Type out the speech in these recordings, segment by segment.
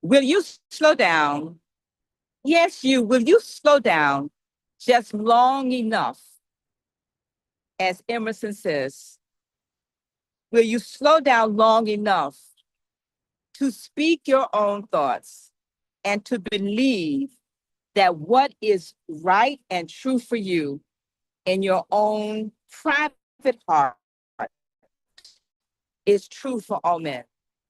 Will you slow down? Yes, you. Will you slow down just long enough, as Emerson says? Will you slow down long enough to speak your own thoughts and to believe that what is right and true for you in your own private heart is true for all men?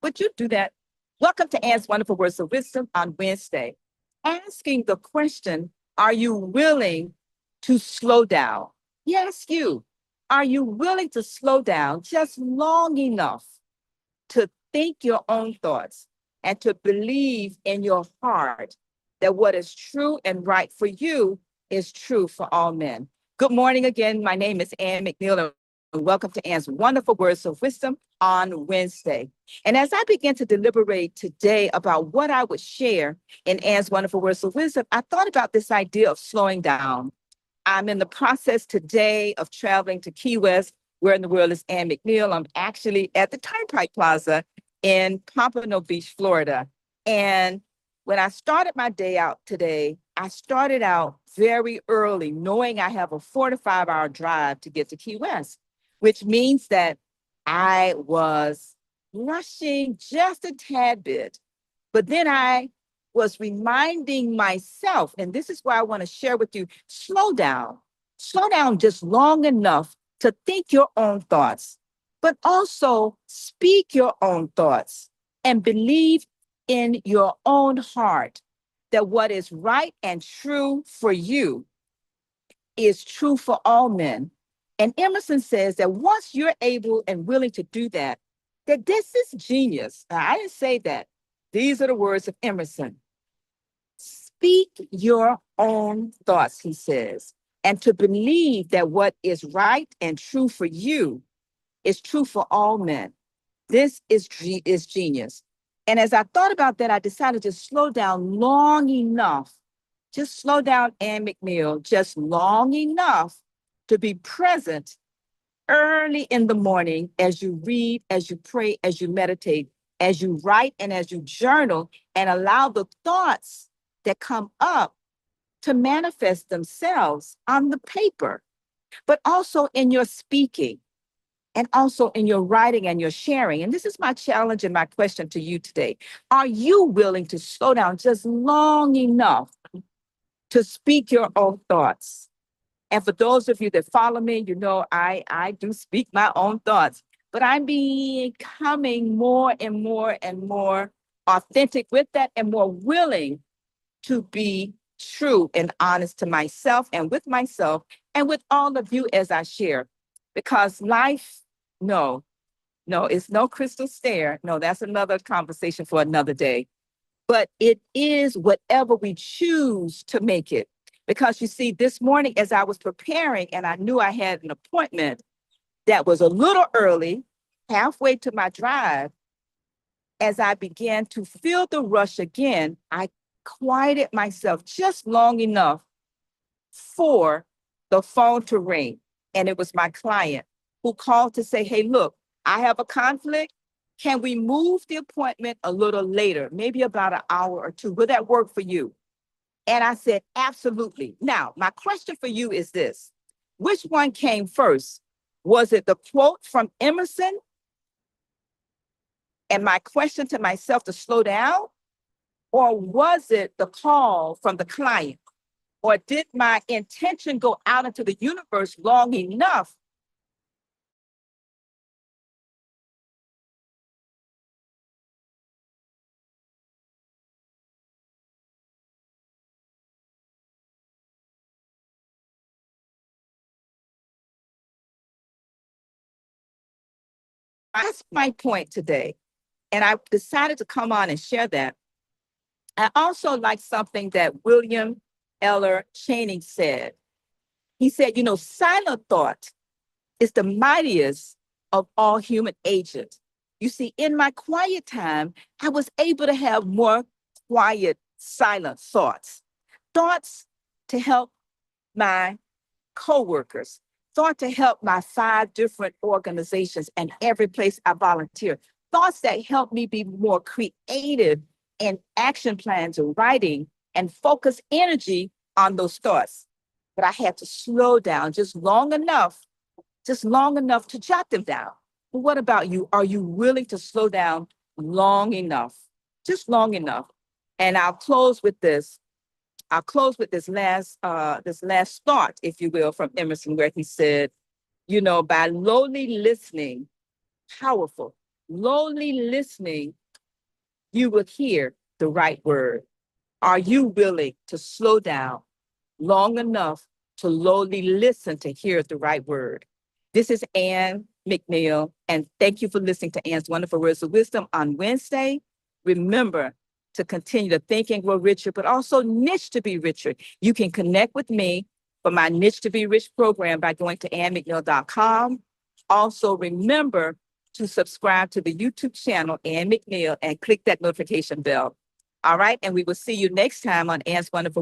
Would you do that? Welcome to Anne's Wonderful Words of Wisdom on Wednesday. Asking the question, are you willing to slow down? Yes, you. Are you willing to slow down just long enough to think your own thoughts and to believe in your heart that what is true and right for you is true for all men? Good morning again. My name is Ann McNeil, and welcome to Ann's Wonderful Words of Wisdom on Wednesday. And as I begin to deliberate today about what I would share in Ann's Wonderful Words of Wisdom, I thought about this idea of slowing down. I'm in the process today of traveling to Key West. Where in the world is Ann McNeil? I'm actually at the Turnpike Plaza in Pompano Beach, Florida. And when I started my day out today, I started out very early, knowing I have a 4 to 5 hour drive to get to Key West, which means that I was rushing just a tad bit. But then I was reminding myself, and this is why I want to share with you, slow down just long enough to think your own thoughts, but also speak your own thoughts and believe in your own heart that what is right and true for you is true for all men. And Emerson says that once you're able and willing to do that, that this is genius. Now, I didn't say that. These are the words of Emerson. Speak your own thoughts, he says, and to believe that what is right and true for you is true for all men. This is genius. And as I thought about that, I decided to slow down long enough, just slow down, Ann McNeil, just long enough to be present early in the morning as you read, as you pray, as you meditate, as you write, and as you journal, and allow the thoughts that come up to manifest themselves on the paper, but also in your speaking and also in your writing and your sharing. And this is my challenge and my question to you today. Are you willing to slow down just long enough to speak your own thoughts? And for those of you that follow me, you know I do speak my own thoughts, but I'm becoming more and more and more authentic with that and more willing to be true and honest to myself and with all of you as I share. Because life, no, it's no crystal stair. No, that's another conversation for another day. But it is whatever we choose to make it. Because you see, this morning as I was preparing and I knew I had an appointment that was a little early, halfway to my drive, as I began to feel the rush again, I quieted myself just long enough for the phone to ring. And it was my client who called to say, hey, look, I have a conflict. Can we move the appointment a little later, maybe about an hour or two? Will that work for you? And I said, absolutely. Now, my question for you is this. Which one came first? Was it the quote from Emerson and my question to myself to slow down? Or was it the call from the client? Or did my intention go out into the universe long enough that's my point today. And I decided to come on and share that. I also like something that William Eller Channing said. He said, silent thought is the mightiest of all human agents. You see, in my quiet time, I was able to have more quiet, silent thoughts to help my coworkers, thought to help my 5 different organizations and every place I volunteer, thoughts that help me be more creative and action plans and writing and focus energy on those thoughts. But I had to slow down just long enough to jot them down. But what about you? Are you willing to slow down long enough? Just long enough. And I'll close with this. I'll close with this last thought, if you will, from Emerson, where he said, you know, by lowly listening, powerful, lowly listening, you will hear the right word. Are you willing to slow down long enough to lowly listen to hear the right word? This is Ann McNeil, and thank you for listening to Ann's Wonderful Words of Wisdom on Wednesday. Remember to continue to think and grow richer, but also niche to be richer. You can connect with me for my Niche to Be Rich program by going to annmcneil.com. Also, remember to subscribe to the YouTube channel, Ann McNeil, and click that notification bell. All right, and we will see you next time on Ann's Wonderful